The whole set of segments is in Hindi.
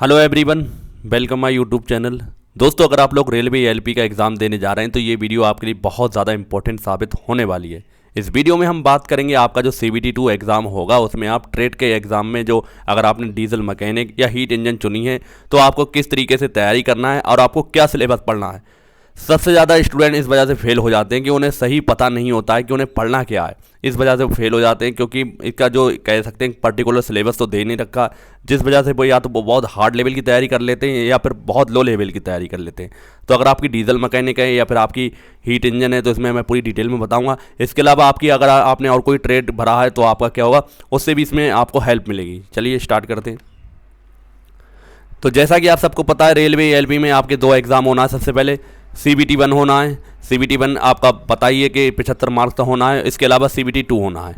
Hello everyone, welcome my YouTube channel. दोस्तों, अगर आप लोग रेलवे या एलपी का एग्ज़ाम देने जा रहे हैं तो ये वीडियो आपके लिए बहुत ज़्यादा इंपॉर्टेंट साबित होने वाली है। इस वीडियो में हम बात करेंगे आपका जो CBT2 एग्ज़ाम होगा, उसमें आप ट्रेड के एग्ज़ाम में जो अगर आपने डीजल मैकेनिक या हीट इंजन चुनी है तो आपको किस तरीके से तैयारी करना है और आपको क्या सिलेबस पढ़ना है। सबसे ज़्यादा स्टूडेंट इस वजह से फेल हो जाते हैं कि उन्हें सही पता नहीं होता है कि उन्हें पढ़ना क्या है। इस वजह से वो फेल हो जाते हैं क्योंकि इसका जो कह सकते हैं पर्टिकुलर सिलेबस तो दे नहीं रखा, जिस वजह से वो या तो वो बहुत हार्ड लेवल की तैयारी कर लेते हैं या फिर बहुत लो लेवल की तैयारी कर लेते हैं। तो अगर आपकी डीजल मैकेनिक है या फिर आपकी हीट इंजन है तो इसमें मैं पूरी डिटेल में बताऊंगा। इसके अलावा आपकी अगर आपने और कोई ट्रेड भरा है तो आपका क्या होगा, उससे भी इसमें आपको हेल्प मिलेगी। चलिए स्टार्ट करते हैं। तो जैसा कि आप सबको पता है, रेलवे एलपी में आपके दो एग्ज़ाम होना है। सबसे पहले CBT1 होना है। CBT1 आपका पता ही है कि 75 मार्क्स का होना है। इसके अलावा CBT2 होना है।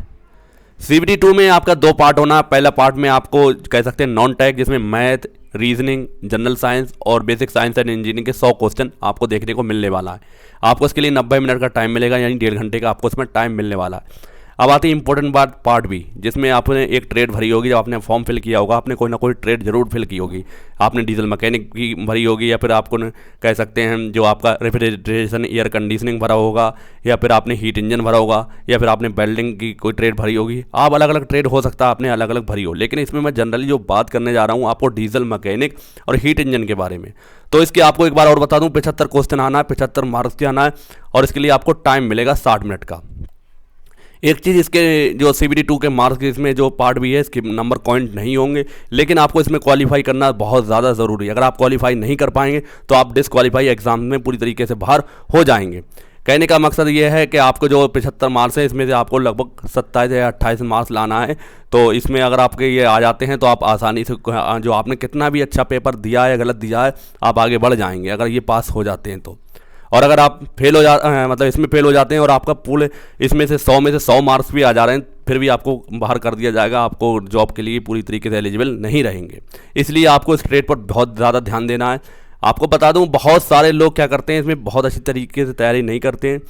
CBT2 में आपका दो पार्ट होना है। पहला पार्ट में आपको कह सकते हैं नॉन टेक, जिसमें मैथ, रीजनिंग, जनरल साइंस और बेसिक साइंस एंड इंजीनियरिंग के 100 क्वेश्चन आपको देखने को मिलने वाला है। आपको इसके लिए 90 मिनट का टाइम मिलेगा, यानी 1.5 घंटे का आपको इसमें टाइम मिलने वाला है। अब आती है इंपॉर्टेंट बात, पार्ट बी, जिसमें आपने एक ट्रेड भरी होगी। जब आपने फॉर्म फिल किया होगा, आपने कोई ना कोई ट्रेड जरूर फिल की होगी। आपने डीजल मैकेनिक की भरी होगी, या फिर आपको कह सकते हैं जो आपका रेफ्रिजरेशन एयर कंडीशनिंग भरा होगा, या फिर आपने हीट इंजन भरा होगा, या फिर आपने वेल्डिंग की कोई ट्रेड भरी होगी। आप अलग अलग ट्रेड हो सकता है आपने अलग अलग भरी हो, लेकिन इसमें मैं जनरली जो बात करने जा रहा हूँ आपको डीजल मैकेनिक और हीट इंजन के बारे में। तो इसके आपको एक बार और बता दूँ, 75 क्वेश्चन आना है, 75 मार्क्स के आना है, और इसके लिए आपको टाइम मिलेगा 60 मिनट का। एक चीज़, इसके जो CBT2 के मार्क्स इसमें जो पार्ट भी है, इसके नंबर पॉइंट नहीं होंगे, लेकिन आपको इसमें क्वालिफाई करना बहुत ज़्यादा ज़रूरी है। अगर आप क्वालिफाई नहीं कर पाएंगे तो आप डिसक्वालीफाई एग्जाम में पूरी तरीके से बाहर हो जाएंगे। कहने का मकसद ये है कि आपको जो 75 मार्क्स है, इसमें से आपको लगभग 27 या 28 मार्क्स लाना है। तो इसमें अगर आपके ये आ जाते हैं तो आप आसानी से, जो आपने कितना भी अच्छा पेपर दिया है, गलत दिया है, आप आगे बढ़ जाएंगे अगर ये पास हो जाते हैं तो। और अगर आप फेल हो मतलब इसमें फेल हो जाते हैं और आपका पूरे इसमें से 100 मार्क्स भी आ जा रहे हैं, फिर भी आपको बाहर कर दिया जाएगा। आपको जॉब के लिए पूरी तरीके से एलिजिबल नहीं रहेंगे। इसलिए आपको इस ट्रेड पर बहुत ज़्यादा ध्यान देना है। आपको बता दूं, बहुत सारे लोग क्या करते हैं, इसमें बहुत अच्छी तरीके से तैयारी नहीं करते हैं।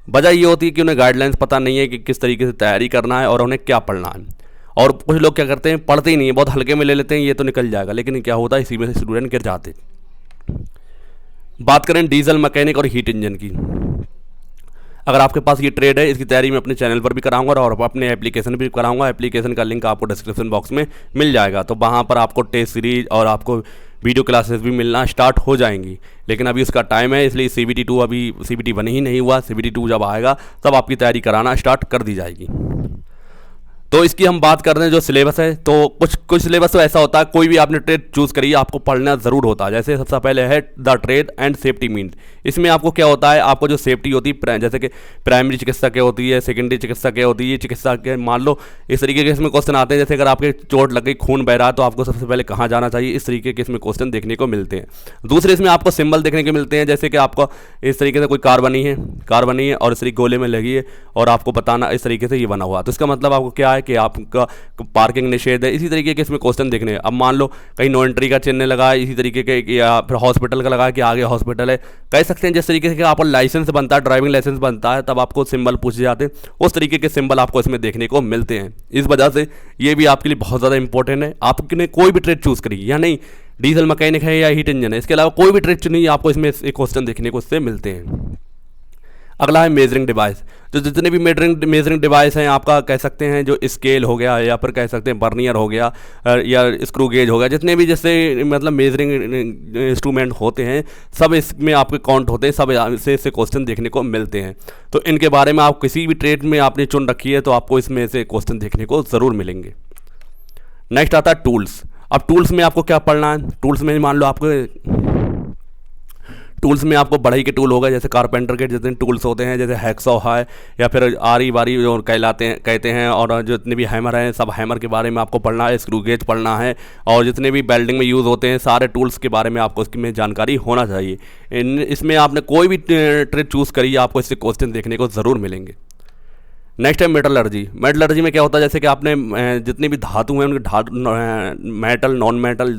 वजह ये होती है कि उन्हें गाइडलाइंस पता नहीं है कि किस तरीके से तैयारी करना है और उन्हें क्या पढ़ना है। और कुछ लोग क्या करते हैं, पढ़ते ही नहीं है, बहुत हल्के में ले लेते हैं, ये तो निकल जाएगा, लेकिन क्या होता है, इसी में से स्टूडेंट गिर जाते हैं। बात करें डीजल मैकेनिक और हीट इंजन की, अगर आपके पास ये ट्रेड है, इसकी तैयारी मैं अपने चैनल पर भी कराऊंगा और अपने एप्लीकेशन भी कराऊंगा। एप्लीकेशन का लिंक आपको डिस्क्रिप्शन बॉक्स में मिल जाएगा। तो वहाँ पर आपको टेस्ट सीरीज और आपको वीडियो क्लासेस भी मिलना स्टार्ट हो जाएंगी, लेकिन अभी उसका टाइम है, इसलिए CBT2 अभी CBT1 ही नहीं हुआ। CBT2 जब आएगा तब आपकी तैयारी कराना स्टार्ट कर दी जाएगी। तो इसकी हम बात कर रहे हैं जो सिलेबस है, तो कुछ सिलेबस तो ऐसा होता है, कोई भी आपने ट्रेड चूज़ करी आपको पढ़ना ज़रूर होता है। जैसे सबसे पहले है the trade and safety means. इसमें आपको क्या होता है, आपको जो सेफ्टी होती है, जैसे कि प्राइमरी चिकित्सा क्या होती है, सेकेंडरी चिकित्सा क्या होती है, चिकित्सा के मान लो, इस तरीके के इसमें क्वेश्चन आते हैं। जैसे अगर आपके चोट लग गई, खून बह रहा है, तो आपको सबसे पहले कहाँ जाना चाहिए, इस तरीके के इसमें क्वेश्चन देखने को मिलते हैं। दूसरे इसमें आपको सिंबल देखने को मिलते हैं, जैसे कि आपको इस तरीके से कोई कार बनी है और इस तरीके गोले में लगी है और आपको बताना इस तरीके से ये बना हुआ, तो इसका मतलब आपको क्या है कि आपका पार्किंग निषेध है। इसी तरीके के इसमें क्वेश्चन देखने हैं। अब मान लो कहीं नो एंट्री का चिन्ह लगा है, इसी तरीके के, या फिर हॉस्पिटल का लगा है कि आगे हॉस्पिटल है, कह सकते हैं। जिस तरीके से आपका लाइसेंस बनता है, ड्राइविंग लाइसेंस बनता है, तब आपको सिंबल पूछे जाते हैं, उस तरीके के सिंबल आपको इसमें देखने को मिलते हैं। इस वजह से ये भी आपके लिए बहुत ज़्यादा इंपॉर्टेंट है। आपने कोई भी ट्रेड चूज़ करी या नहीं, डीजल मैकेनिक है या हीट इंजन है, इसके अलावा कोई भी ट्रेड चुनी, आपको इसमें क्वेश्चन देखने को इससे मिलते हैं। अगला है मेजरिंग डिवाइस। तो जितने भी मेजरिंग डिवाइस हैं, आपका कह सकते हैं जो स्केल हो गया, या फिर कह सकते हैं बर्नियर हो गया, या स्क्रू गेज हो गया, जितने भी जैसे मतलब मेजरिंग इंस्ट्रूमेंट होते हैं, सब इसमें आपके काउंट होते हैं, सब से क्वेश्चन देखने को मिलते हैं। तो इनके बारे में आप किसी भी ट्रेड में आपने चुन रखी है तो आपको इसमें से क्वेश्चन देखने को ज़रूर मिलेंगे। नेक्स्ट आता है टूल्स। अब टूल्स में आपको क्या पढ़ना है, टूल्स में मान लो आपको टूल्स में आपको बढ़ई के टूल होगा, जैसे कारपेंटर के जितने टूल्स होते हैं, जैसे हैक्सॉ है या फिर आरी बारी जो कहते हैं, और जितने भी हैमर हैं, सब हैमर के बारे में आपको पढ़ना है। स्क्रू गेज पढ़ना है, और जितने भी वेल्डिंग में यूज़ होते हैं सारे टूल्स के बारे में आपको इसमें जानकारी होना चाहिए। इसमें आपने कोई भी ट्रेड चूज़ करी, आपको इससे क्वेश्चन देखने को ज़रूर मिलेंगे। नेक्स्ट है मेटलर्जी। मेटलर्जी में क्या होता है, जैसे कि आपने जितनी भी धातु हैं उनके मेटल, नॉन मेटल,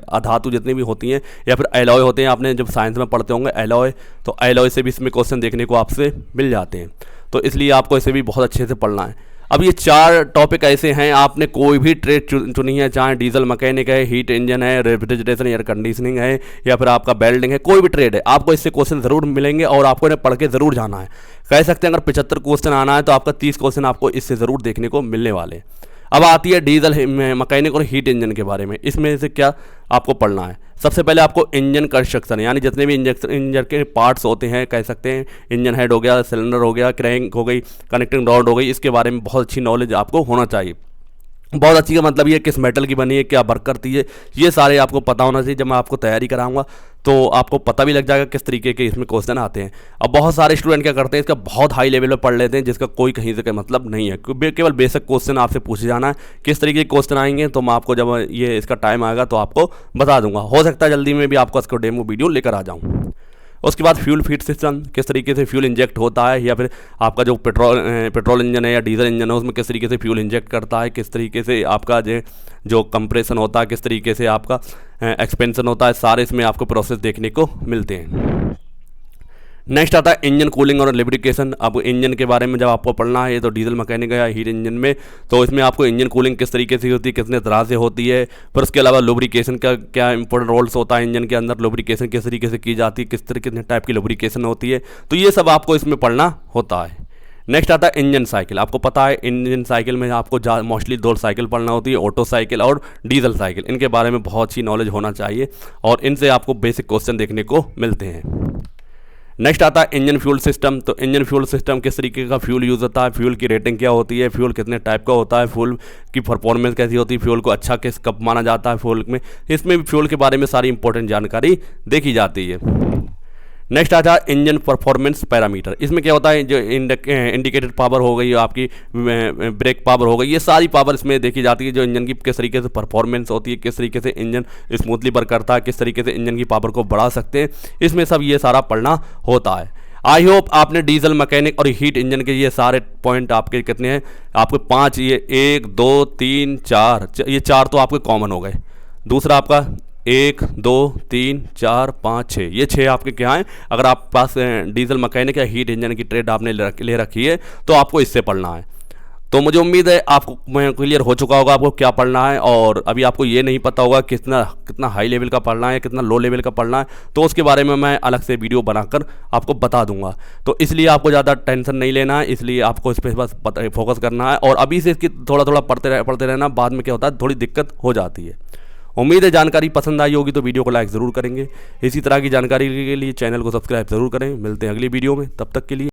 अधातु जितनी भी होती हैं, या फिर एलॉय होते हैं, आपने जब साइंस में पढ़ते होंगे एलॉय, तो एलॉय से भी इसमें क्वेश्चन देखने को आपसे मिल जाते हैं। तो इसलिए आपको इसे भी बहुत अच्छे से पढ़ना है। अब ये 4 टॉपिक ऐसे हैं, आपने कोई भी ट्रेड चुनी है, चाहे डीजल मैकेनिक है, हीट इंजन है, रेफ्रिजरेशन एयर कंडीशनिंग है, या फिर आपका वेल्डिंग है, कोई भी ट्रेड है, आपको इससे क्वेश्चन ज़रूर मिलेंगे और आपको इन्हें पढ़ के ज़रूर जाना है। कह सकते हैं अगर 75 क्वेश्चन आना है तो आपका 30 क्वेश्चन आपको इससे ज़रूर देखने को मिलने वाले हैं। अब आती है डीजल मैकेनिक और हीट इंजन के बारे में। इसमें से क्या आपको पढ़ना है? सबसे पहले आपको इंजन कंस्ट्रक्शन यानी जितने भी इंजन के पार्ट्स होते हैं, कह सकते हैं इंजन हेड हो गया, सिलेंडर हो गया, क्रैंक हो गई, कनेक्टिंग रॉड हो गई, इसके बारे में बहुत अच्छी नॉलेज आपको होना चाहिए। बहुत अच्छी का मतलब ये किस मेटल की बनी है, क्या वर्क करती है, ये सारे आपको पता होना चाहिए। जब मैं आपको तैयारी कराऊंगा तो आपको पता भी लग जाएगा किस तरीके के इसमें क्वेश्चन आते हैं। अब बहुत सारे स्टूडेंट क्या करते हैं, इसका बहुत हाई लेवल पर पढ़ लेते हैं जिसका कोई कहीं से मतलब नहीं है, केवल बेसिक क्वेश्चन आपसे पूछे जाना है। किस तरीके के क्वेश्चन आएंगे तो मैं आपको जब ये इसका टाइम आएगा तो आपको बता दूंगा। हो सकता है जल्दी में भी आपको इसको डेमो वीडियो लेकर आ जाऊँ। उसके बाद फ्यूल फीड सिस्टम, किस तरीके से फ्यूल इंजेक्ट होता है, या फिर आपका जो पेट्रोल इंजन है या डीजल इंजन है उसमें किस तरीके से फ्यूल इंजेक्ट करता है, किस तरीके से आपका जो कंप्रेशन होता है, किस तरीके से आपका एक्सपेंशन होता है, सारे इसमें आपको प्रोसेस देखने को मिलते हैं। नेक्स्ट आता है इंजन कूलिंग और लुब्रिकेशन। अब इंजन के बारे में जब आपको पढ़ना है तो डीजल मैकेनिक या हीट इंजन में, तो इसमें आपको इंजन कूलिंग किस तरीके से होती है, कितने तरह से होती है, फिर उसके अलावा लुब्रिकेशन का क्या इंपॉर्टेंट रोल्स होता है इंजन के अंदर, लुब्रिकेशन किस तरीके से की जाती है, किस तरीके कितने टाइप की लुब्रिकेशन होती है, तो ये सब आपको इसमें पढ़ना होता है। नेक्स्ट आता है इंजन साइकिल। आपको पता है इंजन साइकिल में आपको मोस्टली 2 साइकिल पढ़ना होती है, ऑटो साइकिल और डीजल साइकिल। इनके बारे में बहुत अच्छी नॉलेज होना चाहिए और इनसे आपको बेसिक क्वेश्चन देखने को मिलते हैं। नेक्स्ट आता है इंजन फ्यूल सिस्टम। तो इंजन फ्यूल सिस्टम किस तरीके का फ्यूल यूज़ होता है, फ्यूल की रेटिंग क्या होती है, फ्यूल कितने टाइप का होता है, फ्यूल की परफॉर्मेंस कैसी होती है, फ्यूल को अच्छा किस कब माना जाता है फ्यूल में, इसमें भी फ्यूल के बारे में सारी इंपॉर्टेंट जानकारी देखी जाती है। नेक्स्ट आता है इंजन परफॉर्मेंस पैरामीटर। इसमें क्या होता है, जो इंडिकेटेड पावर हो गई, आपकी ब्रेक पावर हो गई, ये सारी पावर इसमें देखी जाती है, जो इंजन की किस तरीके से परफॉर्मेंस होती है, किस तरीके से इंजन स्मूथली वर्क करता है, किस तरीके से इंजन की पावर को बढ़ा सकते हैं, इसमें सब ये सारा पढ़ना होता है। आई होप आपने डीजल मैकेनिक और हीट इंजन के ये सारे पॉइंट आपके कितने हैं, आपके 5, ये 1 2 3 4, ये 4 तो आपके कॉमन हो गए। दूसरा आपका 1 2 3 4 5 6, ये 6 आपके क्या हैं। अगर आप पास डीजल मैकेनिक या हीट इंजन की ट्रेड आपने ले रखी है तो आपको इससे पढ़ना है। तो मुझे उम्मीद है आपको क्लियर हो चुका होगा आपको क्या पढ़ना है, और अभी आपको ये नहीं पता होगा कितना हाई लेवल का पढ़ना है, कितना लो लेवल का पढ़ना है, तो उसके बारे में मैं अलग से वीडियो बनाकर आपको बता दूंगा। तो इसलिए आपको ज़्यादा टेंशन नहीं लेना है, इसलिए आपको इस पर बस फोकस करना है और अभी से इसकी थोड़ा थोड़ा पढ़ते रहना। बाद में क्या होता है, थोड़ी दिक्कत हो जाती है। उम्मीद है जानकारी पसंद आई होगी, तो वीडियो को लाइक ज़रूर करेंगे। इसी तरह की जानकारी के लिए चैनल को सब्सक्राइब ज़रूर करें। मिलते हैं अगली वीडियो में, तब तक के लिए।